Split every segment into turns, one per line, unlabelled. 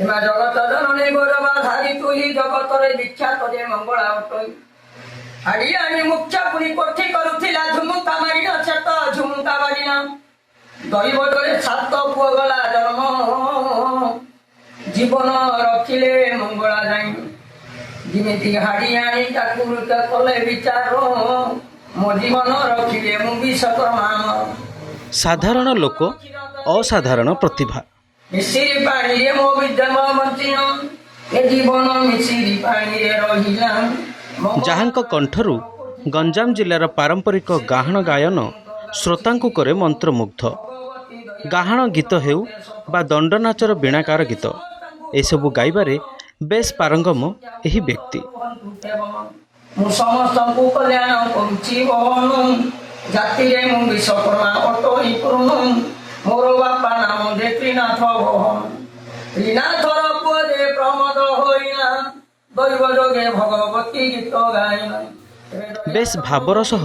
ଏମା ଜଗତ ଜନନୀ ଗୌରବା ଧାରି ତୁହି ଜଗତରେ ବିଖ୍ୟାତ ଯେ ମଙ୍ଗଳା ଅଟଇ ହାଡ଼ିଆଣି ମୁଖ୍ୟ ପୁଣି କୋଠି କରୁଥିଲା ଝୁମୁକା ମାରିନା ଛେତ ଝୁମୁକା ବାଜିନା ଦୈବତରେ ସାତ ପୁଅ ଗଲା ଜନ୍ମ ଜୀବନ ରଖିଲେ ମଙ୍ଗଳା ଯାଇ ଯେମିତି ହାଡ଼ିଆଣି ତାକୁ କଲେ ବିଚାର ମୋ ଜୀବନ ରଖିଲେ ମୁଁ ବିଶ୍ୱକର୍ମା।
ସାଧାରଣ ଲୋକ ଅସାଧାରଣ ପ୍ରତିଭା।
ମିଶିରି ପାଣିରେ ମୋ ବିଦ୍ୟମ ବଞ୍ଚିନ ଏ ଜୀବନ ମିଶିରି ପାଣିରେ ରହିଲା।
ଯାହାଙ୍କ କଣ୍ଠରୁ ଗଞ୍ଜାମ ଜିଲ୍ଲାର ପାରମ୍ପରିକ ଗାହାଣ ଗାୟନ ଶ୍ରୋତାଙ୍କୁ କରେ ମନ୍ତ୍ରମୁଗ୍ଧ। ଗାହାଣ ଗୀତ ହେଉ ବା ଦଣ୍ଡନାଚର ବୀଣାକାର ଗୀତ ଏସବୁ ଗାଇବାରେ ବେଶ୍ ପାରଙ୍ଗମ ଏହି ବ୍ୟକ୍ତି।
ମୁଁ ସମସ୍ତଙ୍କୁ କଲ୍ୟାଣ କରୁଛି ଭବନ ଜାତିରେ ମୁଁ ବିଶ୍ୱକର୍ମା ଅଟଇ ପୂର୍ଣ୍ଣ ମୋର ବାପା ନାମ ଯେ ତ୍ରିନାଥ ଭବନ ତ୍ରିନାଥର ପୁଅ ଯେ ପ୍ରମୋଦ ହୋଇନା ଦୈବ ଯୋଗେ ଭଗବତୀ ଗୀତ ଗାଇନା।
ବେଶ୍ ଭାବର ସହ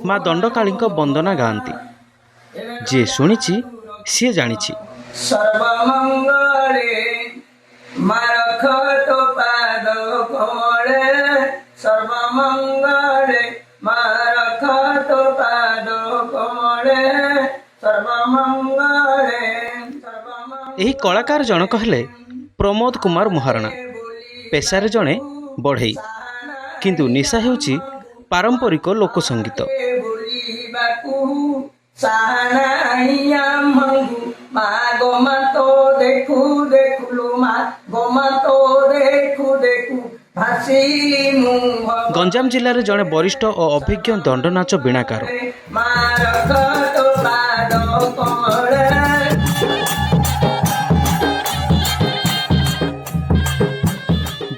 ମା ଦଣ୍ଡକାଳୀଙ୍କ ବନ୍ଦନା ଗାଆନ୍ତି। ଯିଏ ଶୁଣିଛି ସିଏ ଜାଣିଛି।
ସର୍ବମଙ୍ଗଳେ ମାରଖ ତୋ ପାଦ କମଳେ ସର୍ବମଙ୍ଗଳେ ମାରଖ ତୋ ପାଦ କମଳେ ସର୍ବମଙ୍ଗଳେ।
ଏହି କଳାକାର ଜଣକ ହେଲେ ପ୍ରମୋଦ କୁମାର ମହାରଣା। ପେଶାରେ ଜଣେ ବଢ଼େଇ, କିନ୍ତୁ ନିଶା ହେଉଛି ପାରମ୍ପରିକ ଲୋକସଙ୍ଗୀତ। ଗଞ୍ଜାମ ଜିଲ୍ଲାରେ ଜଣେ ବରିଷ୍ଠ ଓ ଅଭିଜ୍ଞ ଦଣ୍ଡନାଚ ବୀଣାକାର।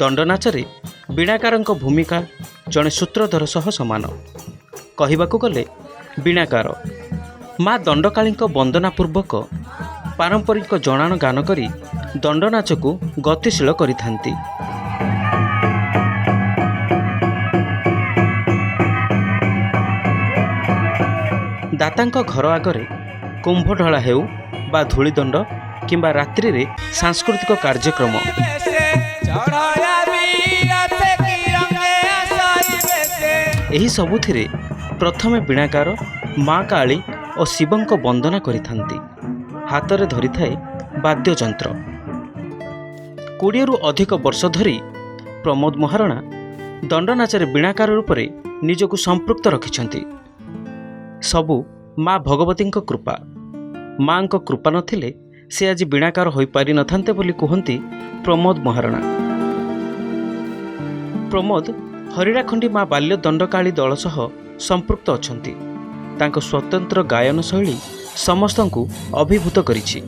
ଦଣ୍ଡନାଚରେ ବୀଣାକାରଙ୍କ ଭୂମିକା ଜଣେ ସୂତ୍ରଧର ସହ ସମାନ। କହିବାକୁ ଗଲେ ବୀଣାକାର ମା ଦଣ୍ଡକାଳୀଙ୍କ ବନ୍ଦନା ପୂର୍ବକ ପାରମ୍ପରିକ ଜଣାଣ ଗାନ କରି ଦଣ୍ଡନାଚକୁ ଗତିଶୀଳ କରିଥାନ୍ତି। ଦାତାଙ୍କ ଘର ଆଗରେ କୁମ୍ଭ ଢଳା ହେଉ ବା ଧୂଳିଦଣ୍ଡ କିମ୍ବା ରାତ୍ରିରେ ସାଂସ୍କୃତିକ କାର୍ଯ୍ୟକ୍ରମ, ଏହି ସବୁଥିରେ ପ୍ରଥମେ ବୀଣାକାର ମା କାଳୀ ଓ ଶିବଙ୍କ ବନ୍ଦନା କରିଥାନ୍ତି। ହାତରେ ଧରିଥାଏ ବାଦ୍ୟଯନ୍ତ୍ର। 20ରୁ ଅଧିକ ବର୍ଷ ଧରି ପ୍ରମୋଦ ମହାରଣା ଦଣ୍ଡନାଚରେ ବୀଣାକାର ରୂପରେ ନିଜକୁ ସମ୍ପୃକ୍ତ ରଖିଛନ୍ତି। ସବୁ ମା ଭଗବତୀଙ୍କ କୃପା। ମାଙ୍କ କୃପା ନଥିଲେ ସେ ଆଜି ବୀଣାକାର ହୋଇପାରିନଥାନ୍ତେ ବୋଲି କୁହନ୍ତି ପ୍ରମୋଦ ମହାରଣା। ପ୍ରମୋଦ ହରିରାଖଣ୍ଡି ମା ବାଲ୍ୟ ଦଣ୍ଡକାଳୀ ଦଳ ସହ ସମ୍ପୃକ୍ତ ଅଛନ୍ତି। ତାଙ୍କ ସ୍ୱତନ୍ତ୍ର ଗାୟନ ଶୈଳୀ ସମସ୍ତଙ୍କୁ ଅଭିଭୂତ କରିଛି।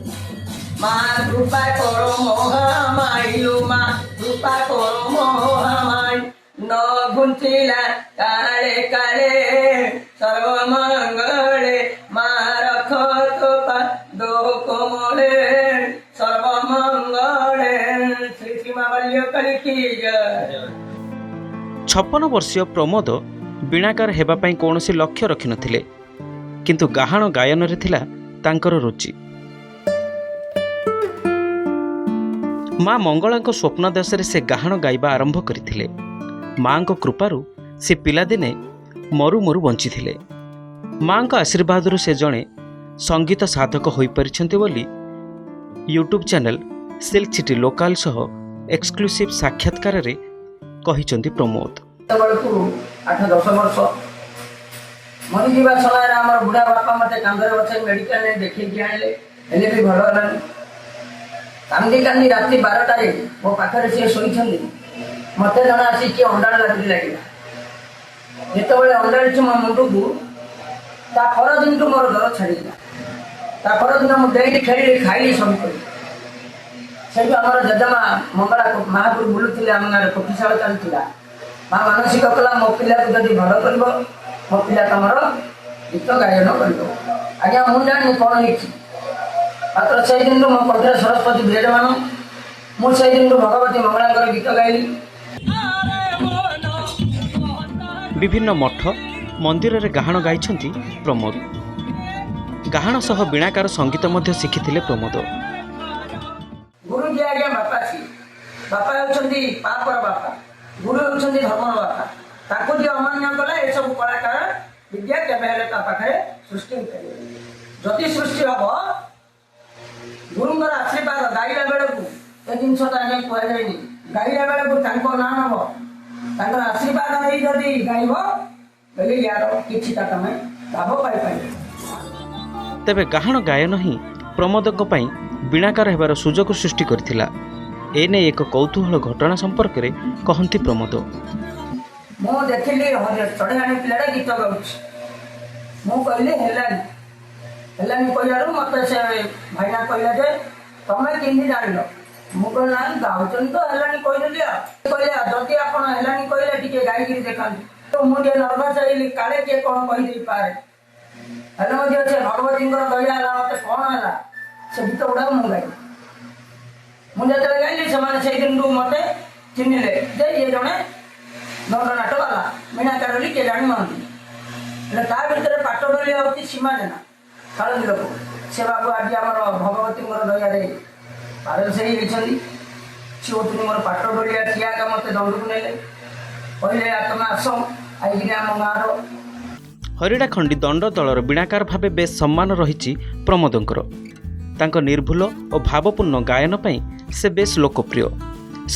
ଛପନ ବର୍ଷୀୟ ପ୍ରମୋଦ ବୀଣାକାର ହେବା ପାଇଁ କୌଣସି ଲକ୍ଷ୍ୟ ରଖିନଥିଲେ, କିନ୍ତୁ ଗାହାଣ ଗାୟନରେ ଥିଲା ତାଙ୍କର ରୁଚି। ମା ମଙ୍ଗଳାଙ୍କ ସ୍ୱପ୍ନଦେଶରେ ସେ ଗାହାଣ ଗାଇବା ଆରମ୍ଭ କରିଥିଲେ। ମାଙ୍କ କୃପାରୁ ସେ ପିଲାଦିନେ ମରୁ ମରୁ ବଞ୍ଚିଥିଲେ। ମାଙ୍କ ଆଶୀର୍ବାଦରୁ ସେ ଜଣେ ସଙ୍ଗୀତ ସାଧକ ହୋଇପାରିଛନ୍ତି ବୋଲି YouTube channel Silk City Local ସହ ଏକ୍ସକ୍ଲୁସିଭ୍ ସାକ୍ଷାତକାରରେ କହିଛନ୍ତି ପ୍ରମୋଦ।
8-10 ବର୍ଷ ମରିଯିବା ସମୟରେ ଆମର ବୁଢ଼ା ବାପା ମୋତେ କାନ୍ଧରେ ବସାଇ ମେଡ଼ିକାଲରେ ଦେଖେଇକି ଆଣିଲେ, ହେଲେ ବି ଭଲ ହେଲାନି। କାନ୍ଦି କାନ୍ଦି ରାତି 12ଟାରେ ମୋ ପାଖରେ ସିଏ ଶୋଇଛନ୍ତି। ମୋତେ ଜଣେ ଆସି କିଏ ଅଣ୍ଡାଳ ଲାଗିଲା। ଯେତେବେଳେ ଅଣ୍ଡାଳିଛି ମୋ ମୁଣ୍ଡକୁ, ତା ପରଦିନଠୁ ମୋର ଜ୍ୱର ଛାଡ଼ିଲା। ତା ପରଦିନ ମୁଁ ଡେଇଁଲି, ଖେଳିଲି, ଖାଇଲି, ସବୁ କଲି। ସେଇଠୁ ଆମର ଜେଜେମା ମଙ୍ଗଳା ମହାପୁରୁ ବୁଲୁଥିଲେ। ଆମ ଗାଁରେ କୋଠିଶାଳ ଚାଲିଥିଲା। ମା ମାନସିକ କଲା, ମୋ ପିଲାକୁ ଯଦି ଭଲ କରିବ, ମୋ ପିଲା ତମର ଗୀତ ଗାୟନ କରିବ। ଆଜ୍ଞା ମୁଁ ଜାଣିନି କ'ଣ ହେଇଛି, ମାତ୍ର ସେଇଦିନରୁ ମୋ କଣ୍ଠରେ ସରସ୍ୱତୀ ବିରାଜମାନ। ମୁଁ ସେଇଦିନରୁ ଭଗବତୀ ମଙ୍ଗଳାଙ୍କର ଗୀତ ଗାଇଲି।
ବିଭିନ୍ନ ମଠ ମନ୍ଦିରରେ ଗାହାଣ ଗାଇଛନ୍ତି ପ୍ରମୋଦ। ଗାହାଣ ସହ ବୀଣାକାର ସଙ୍ଗୀତ ମଧ୍ୟ ଶିଖିଥିଲେ ପ୍ରମୋଦ।
ଗୁରୁଜୀ ଆଜ୍ଞା ବାପା ଥିଲେ। ବାପା ହେଉଛନ୍ତି ପାପର ବାପା, ଗୁରୁ ହେଉଛନ୍ତି ଧର୍ମର ବାପା। ତାକୁ ଯିଏ ଅମାନ୍ୟ କଲା ଏସବୁ କଳାକାର ବିଦ୍ୟା କେବେ ହେଲେ ତା ପାଖରେ ସୃଷ୍ଟି ହୋଇପାରିବ। ଯଦି ସୃଷ୍ଟି ହବ ଗୁରୁଙ୍କର ଆଶୀର୍ବାଦ ଗାଇଲା ବେଳକୁ ଏ ଜିନିଷଟା ଆଜ୍ଞା କୁହାଯାଇନି। ଗାଇଲା ବେଳକୁ ତାଙ୍କ ନାଁ ନବ, ତାଙ୍କର ଆଶୀର୍ବାଦ ନେଇ ଯଦି ଗାଇବ ବୋଲେ ୟାର କିଛିଟା ତମେ ଲାଭ ପାଇପାରିବ।
ତେବେ ଗାହାଣ ଗାୟନ ହିଁ ପ୍ରମୋଦଙ୍କ ପାଇଁ ବୀଣାକାର ହେବାର ସୁଯୋଗ ସୃଷ୍ଟି କରିଥିଲା। ଏନେଇ ଏକ କୌତୂହଳ ଘଟଣା ସମ୍ପର୍କରେ କହନ୍ତି ପ୍ରମୋଦ।
ମୁଁ ଦେଖିଲି ଚଢ଼େଇଆଣୀ ପିଲାଟା ଗୀତ ଗାଉଛି। ମୁଁ କହିଲି ହେଲାନି କହିଲାରୁ ମତେ ସେ ଭାଇନା କହିଲା ଯେ ତମେ କେମିତି ଜାଣିଲ? ମୁଁ କହିଲି ନା ଗାଉଛନ୍ତି ତ ହେଲାନି କହିଦେଲି। ଆଉ କହିଲେ ଯଦି ଆପଣ ହେଲାନି କହିଲେ ଟିକେ ଗାଇକିରି ଦେଖାନ୍ତୁ। ତ ମୁଁ ଟିକେ ନର୍ଭସ୍ ହେଇଲି, କାଳେ କିଏ କ'ଣ କହିଦେଇପାରେ। ହେଲେ ମଧ୍ୟ ସେ ଭଗବତୀଙ୍କର ଦୟା ହେଲା, ମତେ କ'ଣ ହେଲା ସେ ଗୀତ ଗୁଡ଼ାକ ମୁଁ ଗାଇଲି। ମୁଁ ଯେତେବେଳେ ଗାଇଲି ସେମାନେ ସେଇଦିନଠୁ ମତେ ଚିହ୍ନିଲେ ଯେ ଇଏ ଜଣେ ଦଣ୍ଡନାଟ ବାଲା, ବୀଣାକାର ବୋଲି କିଏ ଜାଣିନାହାନ୍ତି। ହେଲେ ତା ଭିତରେ ପାଟଡୋଲି ହେଉଛି ସୀମା ଜେନା, କାଳନ୍ଦୀ ଲୋକ। ସେ ବାବୁ ଆଜି ଆମର ଭଗବତୀଙ୍କର ଦୟାରେ ପାରଦର୍ଶୀ ହେଇଛନ୍ତି। ସେ ହେଉଛନ୍ତି ମୋର ପାଟଡୋଲିଆ। ଠିଆ ଏକା ମତେ ଦଣ୍ଡକୁ ନେଲେ, କହିଲେ ତମେ ଆସ ଆଇକିରି ଆମ ଗାଁର।
ହରିଡ଼ାଖଣ୍ଡି ଦଣ୍ଡ ଦଳର ବୀଣାକାର ଭାବେ ବେଶ୍ ସମ୍ମାନ ରହିଛି ପ୍ରମୋଦଙ୍କର। ତାଙ୍କ ନିର୍ଭୁଲ ଓ ଭାବପୂର୍ଣ୍ଣ ଗାୟନ ପାଇଁ ସେ ବେଶ୍ ଲୋକପ୍ରିୟ।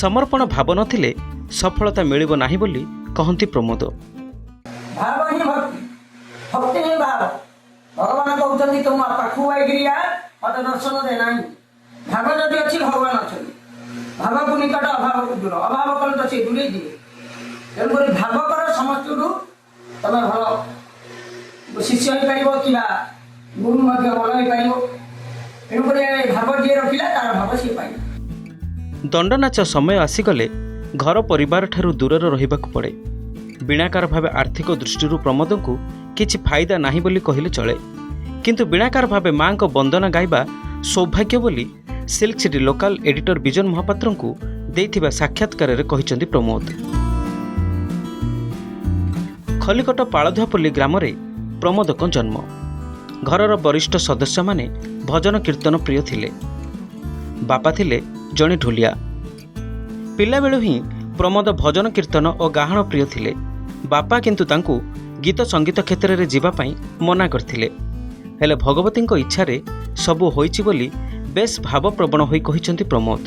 ସମର୍ପଣ ଭାବ ନଥିଲେ ସଫଳତା ମିଳିବ ନାହିଁ ବୋଲି କହନ୍ତି ପ୍ରମୋଦ।
ଭାବ ହିଁ ଭକ୍ତି, ଭକ୍ତି ହିଁ ଭାବ। ଭଗବାନ କହୁଛନ୍ତି ତୁମ ପାଖକୁ ଆଇକିରି ମତେ ଦର୍ଶନ ଦେ ନାହିଁ। ଭାବ ଯଦି ଅଛି ଭଗବାନ ଅଛନ୍ତି। ଭାବକୁ ନିକଟ ଅଭାବକୁ ଦୂର, ଅଭାବ କଲେ ତ ସେ ଦୂରେଇ ଯିବେ। ତେଣୁକରି ଭାବ କର, ସମସ୍ତଠୁ ତମେ ଭଲ ଶିଷ୍ୟ ହେଇପାରିବ କିମ୍ବା ଗୁରୁ ମଧ୍ୟ ଭଲ ହେଇପାରିବ। ତେଣୁକରି ଭାବ ଯିଏ ରଖିଲା ତାର ଭାବ ସିଏ ପାଇବ।
ଦଣ୍ଡନାଚ ସମୟ ଆସିଗଲେ ଘର ପରିବାରଠାରୁ ଦୂରରେ ରହିବାକୁ ପଡ଼େ। ବୀଣାକାର ଭାବେ ଆର୍ଥିକ ଦୃଷ୍ଟିରୁ ପ୍ରମୋଦଙ୍କୁ କିଛି ଫାଇଦା ନାହିଁ ବୋଲି କହିଲେ ଚଳେ। କିନ୍ତୁ ବୀଣାକାର ଭାବେ ମାଙ୍କ ବନ୍ଦନା ଗାଇବା ସୌଭାଗ୍ୟ ବୋଲି ସିଲ୍କ ସିଟି ଲୋକାଲ ଏଡିଟର ବିଜନ ମହାପାତ୍ରଙ୍କୁ ଦେଇଥିବା ସାକ୍ଷାତକାରରେ କହିଛନ୍ତି ପ୍ରମୋଦ। ଖଲିକଟ ପାଳଧୁଆପଲ୍ଲୀ ଗ୍ରାମରେ ପ୍ରମୋଦଙ୍କ ଜନ୍ମ। ଘରର ବରିଷ୍ଠ ସଦସ୍ୟମାନେ ଭଜନ କୀର୍ତ୍ତନ ପ୍ରିୟ ଥିଲେ। ବାପା ଥିଲେ ଜଣେ ଢୋଲିଆ। ପିଲାବେଳୁ ହିଁ ପ୍ରମୋଦ ଭଜନ କୀର୍ତ୍ତନ ଓ ଗାହାଣ ପ୍ରିୟ ଥିଲେ। ବାପା କିନ୍ତୁ ତାଙ୍କୁ ଗୀତ ସଙ୍ଗୀତ କ୍ଷେତ୍ରରେ ଯିବା ପାଇଁ ମନା କରିଥିଲେ। ହେଲେ ଭଗବତୀଙ୍କ ଇଚ୍ଛାରେ ସବୁ ହୋଇଛି ବୋଲି ବେଶ୍ ଭାବପ୍ରବଣ ହୋଇ କହିଛନ୍ତି ପ୍ରମୋଦ।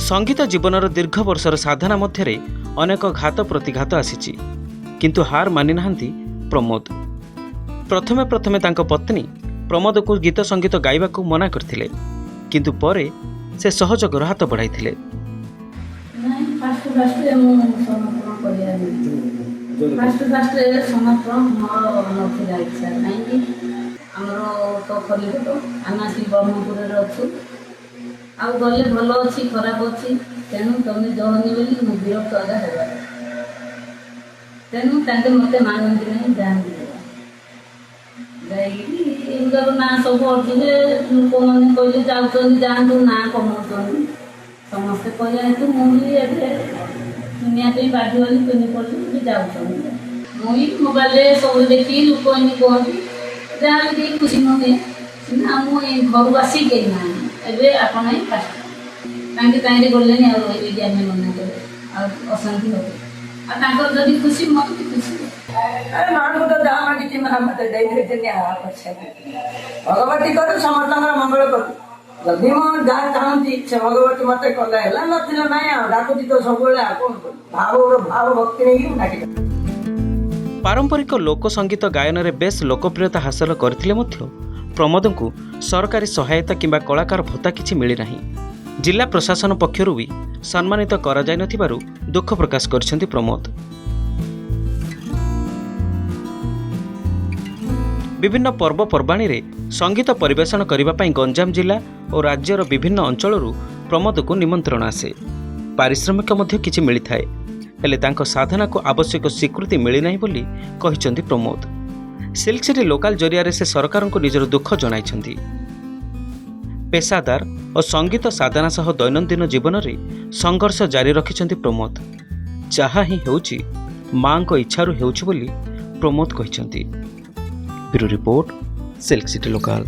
ସଙ୍ଗୀତ ଜୀବନର ଦୀର୍ଘ ବର୍ଷର ସାଧନା ମଧ୍ୟରେ ଅନେକ ଘାତ ପ୍ରତିଘାତ ଆସିଛି, କିନ୍ତୁ ହାର ମାନି ନାହାନ୍ତି ପ୍ରମୋଦ। ପ୍ରଥମେ ତାଙ୍କ ପତ୍ନୀ ପ୍ରମୋଦକୁ ଗୀତ ସଙ୍ଗୀତ ଗାଇବାକୁ ମନା କରିଥିଲେ, କିନ୍ତୁ ପରେ ସେ ସହଯୋଗର ହାତ ବଢ଼ାଇଥିଲେ।
ନଥିଲା ଇଚ୍ଛା, କାହିଁକି ଆମର ତ ଖଲିକଟ, ଆମେ ଆସି ବ୍ରହ୍ମପୁରରେ ଅଛୁ। ଆଉ ଗଲେ ଭଲ ଅଛି ଖରାପ ଅଛି, ତେଣୁ ତମେ ଜଣନି ବୋଲି ମୁଁ ବିରକ୍ତ ଆଗା ହେବା। ତେଣୁ ତାଙ୍କେ ମୋତେ ମାନନ୍ତି ନାହିଁ, ଯାଆନ୍ତି ଯାଇକିରି ଏଗୁଡ଼ାକ ନାଁ ସବୁ ଅଛି ଯେ ଲୋକମାନେ କହିଲେ ଯାଉଛନ୍ତି ଯାଆନ୍ତୁ, ନାଁ କମାଉଛନ୍ତି। ସମସ୍ତେ କହିବା ହେତୁ ମୁଁ ବି ଏବେ ଦୁନିଆ ପାଇଁ ବାଧ୍ୟ ହେଲି, ପିନ୍ଧି ପଡ଼ିଲି ଯାଉଛନ୍ତି। ମୁଁ ବି ମୋବାଇଲରେ ସବୁ ଦେଖି ଲୋକ ଏମିତି କୁହନ୍ତି, ଯାହା ବି ଟିକେ ଖୁସି ନ ହୁଏ। ନା ମୁଁ ଏ ଘରକୁ ଆସିକି କେହି ନାହାନ୍ତି, ଏବେ ଆପଣ ହିଁ ଫାଷ୍ଟ ତାଙ୍କେ ତାହିଁରେ ଗଲେନି। ଆଉ ରହିବି ଆମେ ମନା କଲେ ଆଉ ଅଶାନ୍ତି ହେବ। ଆଉ ତାଙ୍କର ଯଦି ଖୁସି ମୋତେ ବି ଖୁସି।
ମାଙ୍କୁ ତ ଯାହା ମାଗିଛି ମା ମତେ ଦେଇଦେଇଛନ୍ତି। ଭଗବତୀ କରୁ, ସମସ୍ତଙ୍କର ମଙ୍ଗଳ କରୁ। ଯଦି ମୁଁ ଯାହା ଚାହୁଁଛି ସେ ଭଗବତୀ ମତେ କଲେ ହେଲା, ନଥିଲେ ନାହିଁ। ଆଉ ଡାକୁଛି ତ ସବୁବେଳେ। ଆଉ କଣ ଭାବ ଭକ୍ତି ନେଇକି ଡାକିବେ।
ପାରମ୍ପରିକ ଲୋକ ସଙ୍ଗୀତ ଗାୟନରେ ବେଶ୍ ଲୋକପ୍ରିୟତା ହାସଲ କରିଥିଲେ ମଧ୍ୟ ପ୍ରମୋଦଙ୍କୁ ସରକାରୀ ସହାୟତା କିମ୍ବା କଳାକାର ଭତ୍ତା କିଛି ମିଳିନାହିଁ। ଜିଲ୍ଲା ପ୍ରଶାସନ ପକ୍ଷରୁ ବି ସମ୍ମାନିତ କରାଯାଇନଥିବାରୁ ଦୁଃଖ ପ୍ରକାଶ କରିଛନ୍ତି ପ୍ରମୋଦ। ବିଭିନ୍ନ ପର୍ବପର୍ବାଣୀରେ ସଙ୍ଗୀତ ପରିବେଷଣ କରିବା ପାଇଁ ଗଞ୍ଜାମ ଜିଲ୍ଲା ଓ ରାଜ୍ୟର ବିଭିନ୍ନ ଅଞ୍ଚଳରୁ ପ୍ରମୋଦକୁ ନିମନ୍ତ୍ରଣ ଆସେ। ପାରିଶ୍ରମିକ ମଧ୍ୟ କିଛି ମିଳିଥାଏ, ହେଲେ ତାଙ୍କ ସାଧନାକୁ ଆବଶ୍ୟକ ସ୍ୱୀକୃତି ମିଳିନାହିଁ ବୋଲି କହିଛନ୍ତି ପ୍ରମୋଦ। ସିଲ୍କ ସିଟି ଲୋକାଲ ଜରିଆରେ ସେ ସରକାରଙ୍କୁ ନିଜର ଦୁଃଖ ଜଣାଇଛନ୍ତି। ପେସାଦାର ଓ ସଙ୍ଗୀତ ସାଧନା ସହ ଦୈନନ୍ଦିନ ଜୀବନରେ ସଂଘର୍ଷ ଜାରି ରଖିଛନ୍ତି ପ୍ରମୋଦ। ଯାହା ହିଁ ହେଉଛି ମାଙ୍କ ଇଚ୍ଛାରୁ ହେଉଛି ବୋଲି ପ୍ରମୋଦ କହିଛନ୍ତି। Bureau report, Silk City local.